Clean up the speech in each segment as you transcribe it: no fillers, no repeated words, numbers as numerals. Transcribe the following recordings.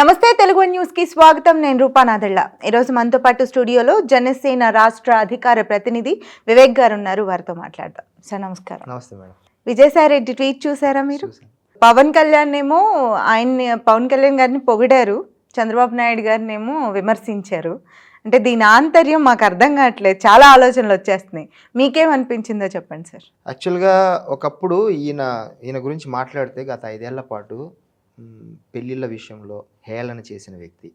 నమస్తే తెలుగు న్యూస్ కి స్వాగతం. నేను రూపానాథళ్ళ. ఈరోజు మనతో పాటు స్టూడియోలో జనసేన రాష్ట్ర అధికార ప్రతినిధి వివేక్ గారు ఉన్నారు. వారితో మాట్లాడదాం. సార్ నమస్కారం. నమస్తే మేడం. విజయసాయి రెడ్డి ట్వీట్ చూసారా మీరు? పవన్ కళ్యాణ్ ఏమో పవన్ కళ్యాణ్ గారిని పొగిడారు, చంద్రబాబు నాయుడు గారిని ఏమో విమర్శించారు. అంటే దీని ఆంతర్యం మాకు అర్థం కావట్లేదు, చాలా ఆలోచనలు వచ్చేస్తున్నాయి. మీకేమనిపించిందో చెప్పండి సార్. యాక్చువల్గా ఒకప్పుడు ఈయన గురించి మాట్లాడితే గత 5 ఏళ్ల పాటు పెళ్ళిళ్ళ విషయంలో హేళన చేసిన వ్యక్తి,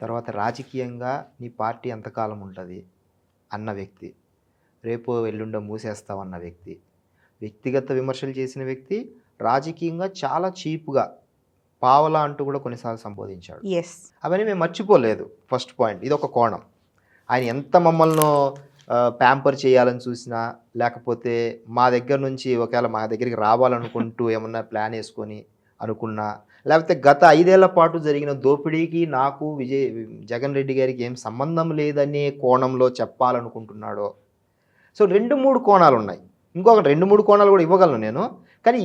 తర్వాత రాజకీయంగా నీ పార్టీ ఎంతకాలం ఉంటుంది అన్న వ్యక్తి, రేపు ఎల్లుండో మూసేస్తావన్న వ్యక్తి, వ్యక్తిగత విమర్శలు చేసిన వ్యక్తి, రాజకీయంగా చాలా చీప్గా పావలా అంటూ కూడా కొన్నిసార్లు సంబోధించాడు. అవన్నీ మేము మర్చిపోలేదు. ఫస్ట్ పాయింట్, ఇది ఒక కోణం. ఆయన ఎంత మమ్మల్ని ప్యాంపర్ చేయాలని చూసినా, లేకపోతే మా దగ్గర నుంచి ఒకవేళ మా దగ్గరికి రావాలనుకుంటూ ఏమన్నా ప్లాన్ వేసుకొని అనుకున్నా, లేకపోతే గత 5 ఏళ్ల పాటు జరిగిన దోపిడీకి నాకు జగన్ రెడ్డి గారికి ఏం సంబంధం లేదనే కోణంలో చెప్పాలనుకుంటున్నాడో. సో 2-3 కోణాలు ఉన్నాయి. ఇంకొక 2-3 కోణాలు కూడా ఇవ్వగలను నేను. కానీ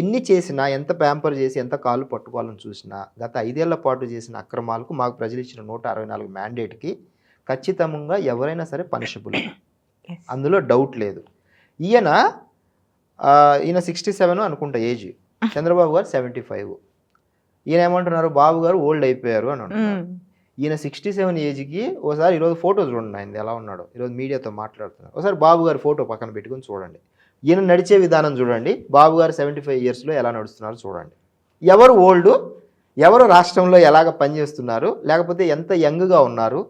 ఎన్ని చేసినా, ఎంత ప్యాంపర్ చేసి ఎంత కాళ్ళు పట్టుకోవాలని చూసినా, గత 5 ఏళ్ల పాటు చేసిన అక్రమాలకు మాకు ప్రజలు ఇచ్చిన 164 మ్యాండేట్కి ఖచ్చితంగా ఎవరైనా సరే పనిషబుల్, అందులో డౌట్ లేదు. ఈయన 67 అనుకుంటా ఏజ్, చంద్రబాబు గారు 75. ఈయన ఏమంటున్నారు, బాబు గారు ఓల్డ్ అయిపోయారు అని అంటున్నారు. ఈయన 67 ఏజ్కి ఒకసారి ఈరోజు ఫోటో చూడండి ఆయన ఎలా ఉన్నాడు. ఈరోజు మీడియాతో మాట్లాడుతున్నారు. ఒకసారి బాబు గారి ఫోటో పక్కన పెట్టుకుని చూడండి. ఈయన నడిచే విధానం చూడండి, బాబు గారు 75 ఇయర్స్లో ఎలా నడుస్తున్నారు చూడండి. ఎవరు ఓల్డ్, ఎవరు రాష్ట్రంలో ఎలాగ పనిచేస్తున్నారు, లేకపోతే ఎంత యంగ్గా ఉన్నారు.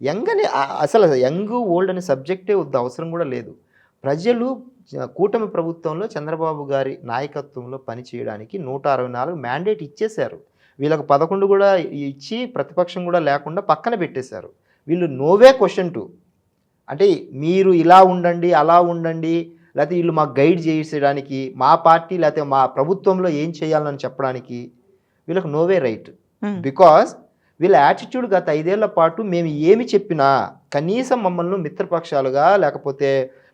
యంగ్ అని అసలు యంగ్ ఓల్డ్ అనే సబ్జెక్టే వద్దు, అవసరం కూడా లేదు. ప్రజలు కూటమి ప్రభుత్వంలో చంద్రబాబు గారి నాయకత్వంలో పనిచేయడానికి 164 మ్యాండేట్ ఇచ్చేశారు. వీళ్ళకి 11 కూడా ఇచ్చి ప్రతిపక్షం కూడా లేకుండా పక్కన పెట్టేశారు. వీళ్ళు నోవే క్వశ్చన్ టు, అంటే మీరు ఇలా ఉండండి అలా ఉండండి, లేకపోతే వీళ్ళు మాకు గైడ్ చేసేయడానికి, మా పార్టీ లేకపోతే మా ప్రభుత్వంలో ఏం చేయాలని చెప్పడానికి వీళ్ళకి నోవే రైట్. బికాజ్ వీళ్ళ యాటిట్యూడ్ గత 5 ఏళ్ల పాటు మేము ఏమి చెప్పినా కనీసం మమ్మల్ని మిత్రపక్షాలుగా, లేకపోతే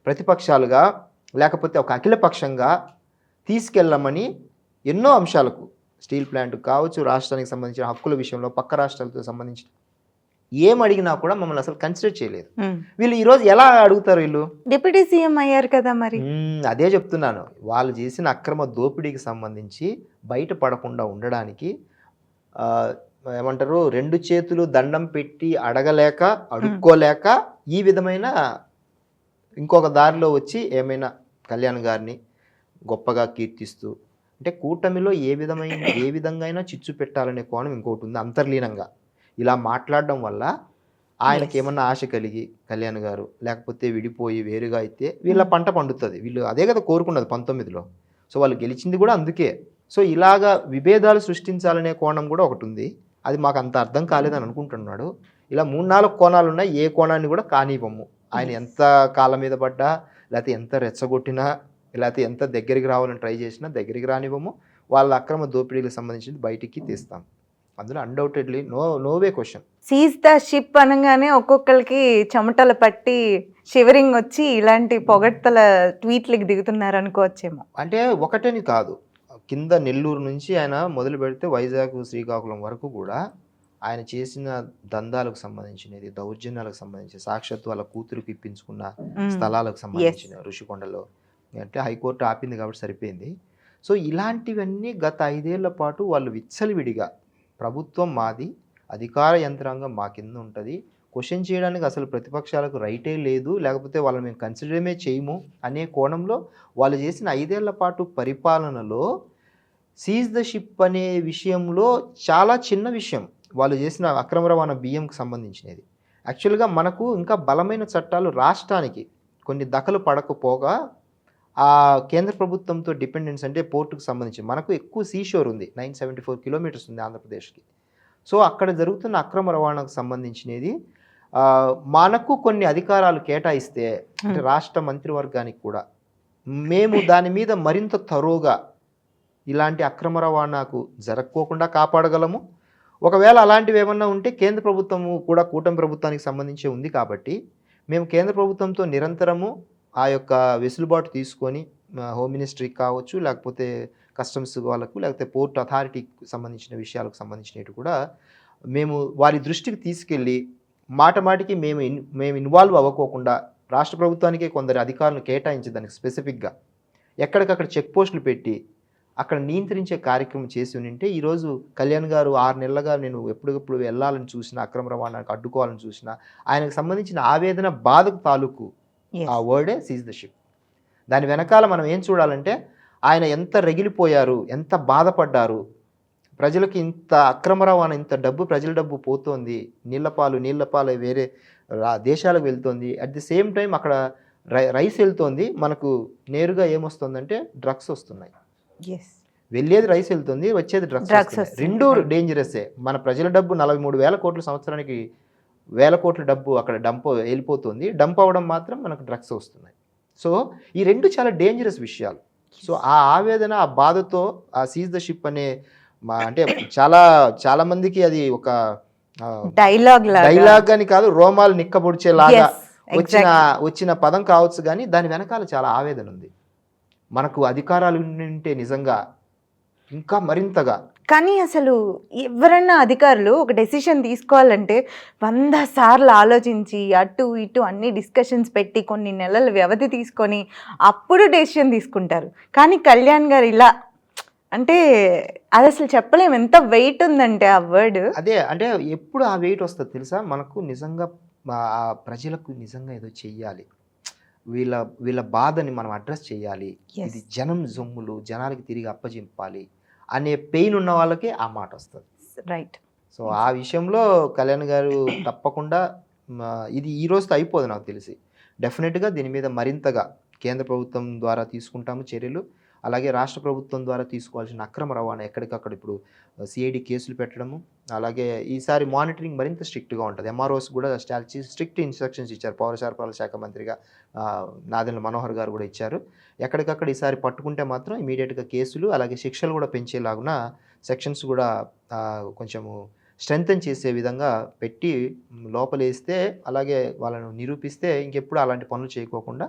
ప్రతిపక్షాలుగా, లేకపోతే ఒక అఖిలపక్షంగా తీసుకెళ్ళమని ఎన్నో అంశాలకు, స్టీల్ ప్లాంట్ కావచ్చు, రాష్ట్రానికి సంబంధించిన హక్కుల విషయంలో పక్క రాష్ట్రాలతో సంబంధించిన ఏం అడిగినా కూడా మమ్మల్ని అసలు కన్సిడర్ చేయలేదు. వీళ్ళు ఈరోజు ఎలా అడుగుతారు? వీళ్ళు డిప్యూటీ సీఎం అయ్యారు కదా మరి. అదే చెప్తున్నాను, వాళ్ళు చేసిన అక్రమ దోపిడీకి సంబంధించి బయటపడకుండా ఉండడానికి ఏమంటారు, 2 చేతులు దండం పెట్టి అడగలేక, అడుక్కోలేక ఈ విధమైన ఇంకొక దారిలో వచ్చి ఏమైనా కళ్యాణ్ గారిని గొప్పగా కీర్తిస్తూ, అంటే కూటమిలో ఏ విధంగా అయినా చిచ్చు పెట్టాలనే కోణం ఇంకోటి ఉంది అంతర్లీనంగా. ఇలా మాట్లాడడం వల్ల ఆయనకి ఏమన్నా ఆశ కలిగి కళ్యాణ్ గారు, లేకపోతే విడిపోయి వేరుగా అయితే వీళ్ళ పంట పండుతుంది. వీళ్ళు అదే కదా కోరుకున్నది 19లో. సో వాళ్ళు గెలిచింది కూడా అందుకే. సో ఇలాగా విభేదాలు సృష్టించాలనే కోణం కూడా ఒకటి ఉంది. అది మాకు అంత అర్థం కాలేదని అనుకుంటున్నాడు. ఇలా 3-4 కోణాలు ఉన్నాయి. ఏ కోణాన్ని కూడా కానివ్వము. ఆయన ఎంత కాళ్ళ మీద పడ్డా, లేకపోతే ఎంత రెచ్చగొట్టినా, లేకపోతే ఎంత దగ్గరికి రావాలని ట్రై చేసినా దగ్గరికి రానివ్వము. వాళ్ళ అక్రమ దోపిడీలకు సంబంధించింది బయటికి తీస్తాం. అందులో undoubtedly no way question. Seize the ship అనగానే ఒక్కొక్కరికి చెమటలు పట్టి షివరింగ్ వచ్చి ఇలాంటి పొగడ్తల ట్వీట్లకు దిగుతున్నారు అనుకోవచ్చేమో. అంటే ఒకటని కాదు, కింద నెల్లూరు నుంచి ఆయన మొదలు పెడితే వైజాగ్, శ్రీకాకుళం వరకు కూడా ఆయన చేసిన దందాలకు సంబంధించినది, దౌర్జన్యాలకు సంబంధించి, సాక్షాత్తు వాళ్ళ కూతురుకి ఇప్పించుకున్న స్థలాలకు సంబంధించిన ఋషికొండలో అంటే హైకోర్టు ఆపింది కాబట్టి సరిపోయింది. సో ఇలాంటివన్నీ గత 5 ఏళ్ల పాటు వాళ్ళు విచ్చలవిడిగా ప్రభుత్వం మాది, అధికార యంత్రాంగం మా కింద ఉంటుంది, క్వశ్చన్ చేయడానికి అసలు ప్రతిపక్షాలకు రైటే లేదు, లేకపోతే వాళ్ళని మేము కన్సిడరమే చేయము అనే కోణంలో వాళ్ళు చేసిన 5 ఏళ్ల పాటు పరిపాలనలో సీజ్ ద షిప్ అనే విషయంలో చాలా చిన్న విషయం. వాళ్ళు చేసిన అక్రమ రవాణా బియ్యంకి సంబంధించినది. యాక్చువల్గా మనకు ఇంకా బలమైన చట్టాలు రాష్ట్రానికి కొన్ని దఖలు పడకపోగా ఆ కేంద్ర ప్రభుత్వంతో డిపెండెన్స్, అంటే పోర్టుకు సంబంధించి మనకు ఎక్కువ సీషోర్ ఉంది, 974 కిలోమీటర్స్ ఉంది ఆంధ్రప్రదేశ్కి. సో అక్కడ జరుగుతున్న అక్రమ రవాణాకు సంబంధించినది మనకు కొన్ని అధికారాలు కేటాయిస్తే, అంటే రాష్ట్ర మంత్రివర్గానికి కూడా మేము దాని మీద మరింత తరోగా ఇలాంటి అక్రమ రవాణాకు జరగకోకుండా కాపాడగలము. ఒకవేళ అలాంటివి ఏమన్నా ఉంటే కేంద్ర ప్రభుత్వము కూడా కూటమి ప్రభుత్వానికి సంబంధించి ఉంది కాబట్టి మేము కేంద్ర ప్రభుత్వంతో నిరంతరము ఆ యొక్క వెసులుబాటు తీసుకొని హోమ్ మినిస్ట్రీకి కావచ్చు, లేకపోతే కస్టమ్స్ వాళ్ళకు లేకపోతే పోర్ట్ అథారిటీకి సంబంధించిన విషయాలకు సంబంధించినవి కూడా మేము వారి దృష్టికి తీసుకెళ్ళి మాటికి మేము ఇన్వాల్వ్ అవ్వకోకుండా రాష్ట్ర ప్రభుత్వానికి కొందరు అధికారులను కేటాయించి దానికి స్పెసిఫిక్గా ఎక్కడికక్కడ చెక్ పోస్టులు పెట్టి అక్కడ నియంత్రించే కార్యక్రమం చేసి ఉంటే ఈరోజు కళ్యాణ్ గారు 6 నెలలుగా నేను ఎప్పటికప్పుడు వెళ్ళాలని చూసినా, అక్రమ రవాణాకు అడ్డుకోవాలని చూసినా, ఆయనకు సంబంధించిన ఆవేదన బాధకు తాలూకు ఆ వర్డే సీజ్ ద షిప్. దాని వెనకాల మనం ఏం చూడాలంటే ఆయన ఎంత రగిలిపోయారు, ఎంత బాధపడ్డారు, ప్రజలకు ఇంత అక్రమ రవాణా, ఇంత డబ్బు, ప్రజల డబ్బు పోతోంది, నీళ్లపాలు వేరే దేశాలకు వెళ్తోంది, అట్ ది సేమ్ టైం అక్కడ రైస్ వెళ్తోంది, మనకు నేరుగా ఏమొస్తుందంటే డ్రగ్స్ వస్తున్నాయి. వెళ్ళేది రైస్ వెళ్తుంది, వచ్చేది డ్రగ్స్. రెండు డేంజరస్సే. మన ప్రజల డబ్బు 43,000 కోట్ల సంవత్సరానికి 1,000 కోట్ల డబ్బు అక్కడ వెళ్ళిపోతుంది, డంప్ అవ్వడం మాత్రం మనకు డ్రగ్స్ వస్తున్నాయి. సో ఈ రెండు చాలా డేంజరస్ విషయాలు. సో ఆ ఆవేదన, ఆ బాధతో ఆ సీజ్ ద షిప్ అనే అంటే చాలా మందికి అది ఒక డైలాగ్ అని కాదు, రోమాలు నిక్కబొడిచేలాగా వచ్చిన పదం కావచ్చు, కానీ దాని వెనకాల చాలా ఆవేదన ఉంది. మనకు అధికారాలు ఉంటే నిజంగా ఇంకా మరింతగా. కానీ అసలు ఎవరన్నా అధికారులు ఒక డెసిషన్ తీసుకోవాలంటే 100 సార్లు ఆలోచించి అటు ఇటు అన్ని డిస్కషన్స్ పెట్టి కొన్ని నెలల వ్యవధి తీసుకొని అప్పుడు డెసిషన్ తీసుకుంటారు. కానీ కళ్యాణ్ గారు ఇలా అంటే అది అసలు చెప్పలేము, ఎంత వెయిట్ ఉందంటే ఆ వర్డ్. అదే అంటే ఎప్పుడు ఆ వెయిట్ వస్తుంది తెలుసా, మనకు నిజంగా ప్రజలకు నిజంగా ఏదో చెయ్యాలి, వీళ్ళ బాధని మనం అడ్రస్ చేయాలి, ఇది జనం జొమ్ములు, జనాలకి తిరిగి అప్పజింపాలి అనే పెయిన్ ఉన్న వాళ్ళకి ఆ మాట వస్తుంది. రైట్. సో ఆ విషయంలో కళ్యాణ్ గారు తప్పకుండా ఇది ఈ రోజుతో అయిపోదు నాకు తెలిసి. డెఫినెట్గా దీని మీద మరింతగా కేంద్ర ప్రభుత్వం ద్వారా తీసుకుంటాము చర్యలు. అలాగే రాష్ట్ర ప్రభుత్వం ద్వారా తీసుకోవాల్సిన అక్రమ రవాణా ఎక్కడికక్కడ ఇప్పుడు సిఐడి కేసులు పెట్టడము, అలాగే ఈసారి మానిటరింగ్ మరింత స్ట్రిక్ట్గా ఉంటుంది. ఎంఆర్ఓస్ కూడా స్ట్రిక్ట్ ఇన్స్ట్రక్షన్స్ ఇచ్చారు. పౌర సరఫరాల శాఖ మంత్రిగా నాదెండ్ల మనోహర్ గారు కూడా ఇచ్చారు. ఎక్కడికక్కడ ఈసారి పట్టుకుంటే మాత్రం ఇమీడియట్గా కేసులు, అలాగే శిక్షలు కూడా పెంచేలాగున సెక్షన్స్ కూడా కొంచెము స్ట్రెంగ్తన్ చేసే విధంగా పెట్టి లోపలేస్తే, అలాగే వాళ్ళను నిరూపిస్తే ఇంకెప్పుడు అలాంటి పనులు చేయకోకుండా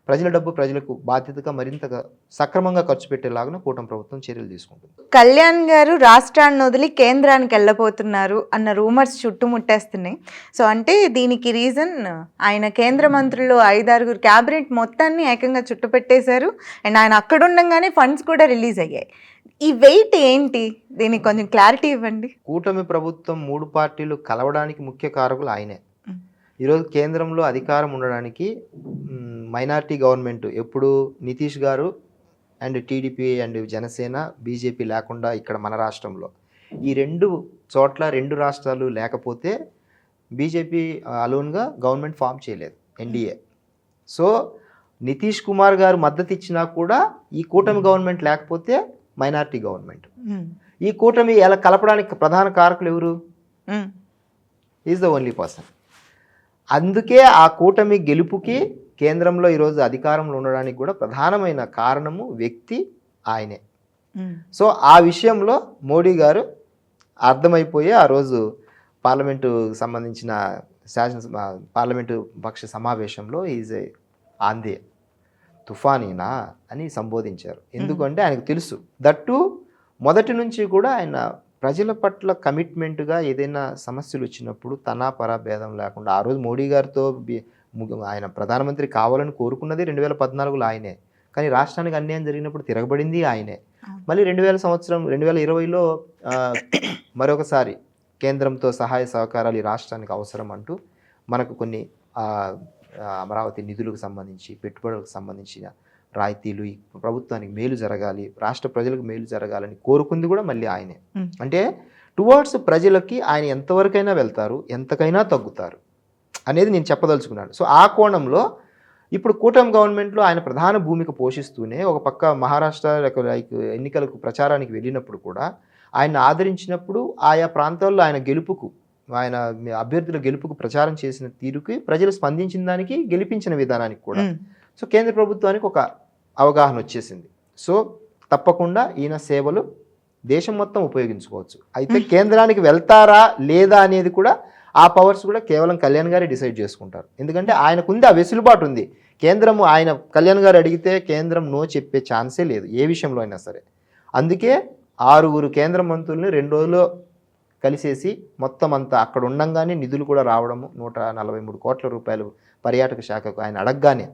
ప్రజల డబ్బు ప్రజలకు బాధ్యతగా మరింతగా సక్రమంగా ఖర్చు పెట్టేలాగా కూటమి ప్రభుత్వం చర్యలు తీసుకుంటుంది. కళ్యాణ్ గారు రాష్ట్రాన్ని వదిలి కేంద్రానికి వెళ్ళబోతున్నారు అన్న రూమర్స్ చుట్టుముట్టేస్తున్నాయి. సో అంటే దీనికి రీజన్ ఆయన కేంద్ర మంత్రులు 5-6 క్యాబినెట్ మొత్తాన్ని ఏకంగా చుట్టుపెట్టేశారు. అండ్ ఆయన అక్కడ ఉండగానే ఫండ్స్ కూడా రిలీజ్ అయ్యాయి. ఈ వెయిట్ ఏంటి, దీనికి కొంచెం క్లారిటీ ఇవ్వండి. కూటమి ప్రభుత్వం 3 పార్టీలు కలవడానికి ముఖ్య కారకులు ఆయనే. ఈరోజు కేంద్రంలో అధికారం ఉండడానికి మైనారిటీ గవర్నమెంట్ ఎప్పుడు నితీష్ గారు and TDP and Janasena BJP లేకుండా ఇక్కడ మన రాష్ట్రంలో ఈ 2 చోట్ల 2 రాష్ట్రాలు లేకపోతే బీజేపీ అలోన్గా గవర్నమెంట్ ఫామ్ చేయలేదు, ఎన్డీఏ. సో నితీష్ కుమార్ గారు మద్దతు ఇచ్చినా కూడా ఈ కూటమి గవర్నమెంట్ లేకపోతే మైనారిటీ గవర్నమెంట్. ఈ కూటమి ఎలా కలపడానికి ప్రధాన కారకులు ఎవరు? Is the only person. అందుకే ఆ కూటమి గెలుపుకి కేంద్రంలో ఈరోజు అధికారంలో ఉండడానికి కూడా ప్రధానమైన కారణము వ్యక్తి ఆయనే. సో ఆ విషయంలో మోడీ గారు అర్థమైపోయి ఆ రోజు పార్లమెంటు సంబంధించిన పార్లమెంటు పక్ష సమావేశంలో ఈజ్ ఏ ఆందే తుఫానీనా అని సంబోధించారు. ఎందుకంటే ఆయనకు తెలుసు దట్టు మొదటి నుంచి కూడా ఆయన ప్రజల పట్ల కమిట్మెంట్గా ఏదైనా సమస్యలు వచ్చినప్పుడు తన పరాభేదం లేకుండా ఆ రోజు మోడీ గారితో ఆయన ప్రధానమంత్రి కావాలని కోరుకున్నది 2014లో ఆయనే. కానీ రాష్ట్రానికి అన్యాయం జరిగినప్పుడు తిరగబడింది ఆయనే. మళ్ళీ 2020లో మరొకసారి కేంద్రంతో సహాయ సహకారాలు ఈ రాష్ట్రానికి అవసరం అంటూ మనకు కొన్ని అమరావతి నిధులకు సంబంధించి, పెట్టుబడులకు సంబంధించిన రాయితీలు, ఈ ప్రభుత్వానికి మేలు జరగాలి, రాష్ట్ర ప్రజలకు మేలు జరగాలని కోరుకుంది కూడా మళ్ళీ ఆయనే. అంటే టువర్డ్స్ ప్రజలకి ఆయన ఎంతవరకైనా వెళ్తారు, ఎంతకైనా తగ్గుతారు అనేది నేను చెప్పదలుచుకున్నాను. సో ఆ కోణంలో ఇప్పుడు కూటమి గవర్నమెంట్లో ఆయన ప్రధాన భూమిక పోషిస్తూనే ఒక పక్క మహారాష్ట్ర లైక్ ఎన్నికలకు ప్రచారానికి వెళ్ళినప్పుడు కూడా ఆయన ఆదరించినప్పుడు ఆయా ప్రాంతాల్లో ఆయన గెలుపుకు, ఆయన అభ్యర్థుల గెలుపుకు ప్రచారం చేసిన తీరుకి ప్రజలు స్పందించిన దానికి, గెలిపించిన విధానానికి కూడా సో కేంద్ర ప్రభుత్వానికి ఒక అవగాహన వచ్చేసింది. సో తప్పకుండా ఈయన సేవలు దేశం మొత్తం ఉపయోగించుకోవచ్చు. అయితే కేంద్రానికి వెళ్తారా లేదా అనేది కూడా ఆ పవర్స్ కూడా కేవలం కళ్యాణ్ గారే డిసైడ్ చేసుకుంటారు. ఎందుకంటే ఆయనకుంది, ఆ వెసులుబాటు ఉంది. కేంద్రం ఆయన కళ్యాణ్ గారు అడిగితే కేంద్రం నో చెప్పే ఛాన్సే లేదు ఏ విషయంలో అయినా సరే. అందుకే 6 కేంద్ర మంత్రుల్ని 2 రోజుల్లో కలిసేసి మొత్తం అంతా అక్కడ ఉండంగానే నిధులు కూడా రావడము 143 కోట్ల రూపాయలు పర్యాటక శాఖకు ఆయన అడగగానే,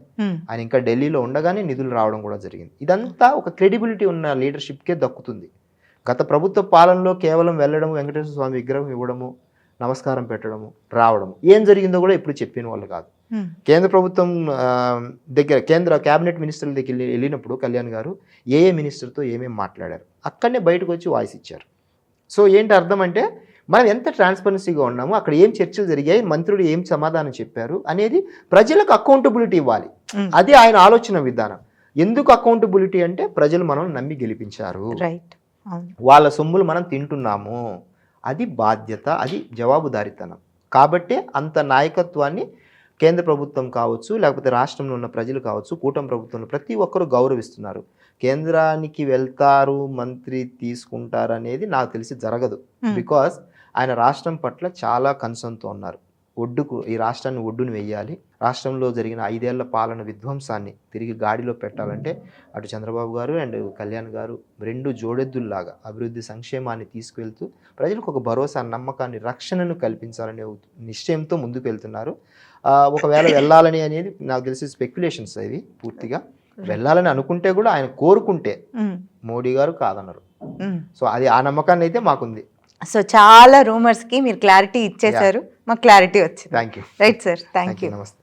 ఆయన ఇంకా ఢిల్లీలో ఉండగానే నిధులు రావడం కూడా జరిగింది. ఇదంతా ఒక క్రెడిబిలిటీ ఉన్న లీడర్షిప్కే దక్కుతుంది. గత ప్రభుత్వ పాలనలో కేవలం వెళ్ళడము, వెంకటేశ్వర స్వామి విగ్రహం ఇవ్వడము, నమస్కారం పెట్టడము, రావడము, ఏం జరిగిందో కూడా ఇప్పుడు చెప్పిన వాళ్ళు కాదు. కేంద్ర ప్రభుత్వం దగ్గర కేంద్ర క్యాబినెట్ మినిస్టర్ల దగ్గర వెళ్ళినప్పుడు కళ్యాణ్ గారు ఏ మినిస్టర్తో ఏమేమి మాట్లాడారు, అక్కడనే బయటకు వచ్చి వాయిస్ ఇచ్చారు. సో ఏంటి అర్థం అంటే మనం ఎంత ట్రాన్స్పరెన్సీగా ఉన్నాము, అక్కడ ఏం చర్చలు జరిగాయి, మంత్రులు ఏం సమాధానం చెప్పారు అనేది ప్రజలకు అకౌంటబిలిటీ ఇవ్వాలి. అది ఆయన ఆలోచన విధానం. ఎందుకు అకౌంటబిలిటీ అంటే ప్రజలు మనం నమ్మి గెలిపించారు, వాళ్ళ సొమ్ములు మనం తింటున్నాము, అది బాధ్యత, అది జవాబుదారీతనం. కాబట్టి అంత నాయకత్వాన్ని కేంద్ర ప్రభుత్వం కావచ్చు, లేకపోతే రాష్ట్రంలో ఉన్న ప్రజలు కావచ్చు, కూటమి ప్రభుత్వంలో ప్రతి ఒక్కరూ గౌరవిస్తున్నారు. కేంద్రానికి వెళ్తారు, మంత్రి తీసుకుంటారు అనేది నాకు తెలిసి జరగదు. బికాస్ ఆయన రాష్ట్రం పట్ల చాలా కన్సర్న్తో ఉన్నారు. ఈ రాష్ట్రాన్ని ఒడ్డును వెయ్యాలి, రాష్ట్రంలో జరిగిన 5 ఏళ్ల పాలన విధ్వంసాన్ని తిరిగి గాడిలో పెట్టాలంటే అటు చంద్రబాబు గారు అండ్ కళ్యాణ్ గారు 2 జోడెద్దుల్లాగా అభివృద్ధి సంక్షేమాన్ని తీసుకువెళ్తూ ప్రజలకు ఒక భరోసా, నమ్మకాన్ని, రక్షణను కల్పించాలనే నిశ్చయంతో ముందుకు వెళ్తున్నారు. ఒకవేళ వెళ్ళాలని అనేది నాకు తెలిసి స్పెక్యులేషన్స్ అవి. పూర్తిగా వెళ్ళాలని అనుకుంటే కూడా, ఆయన కోరుకుంటే మోడీ గారు కాదన్నారు. సో అది ఆ నమ్మకాన్ని అయితే మాకుంది. సో చాలా రూమర్స్కి మీరు క్లారిటీ ఇచ్చేశారు, మాకు క్లారిటీ వచ్చింది. Thank you. Right sir, thank you. నమస్తే.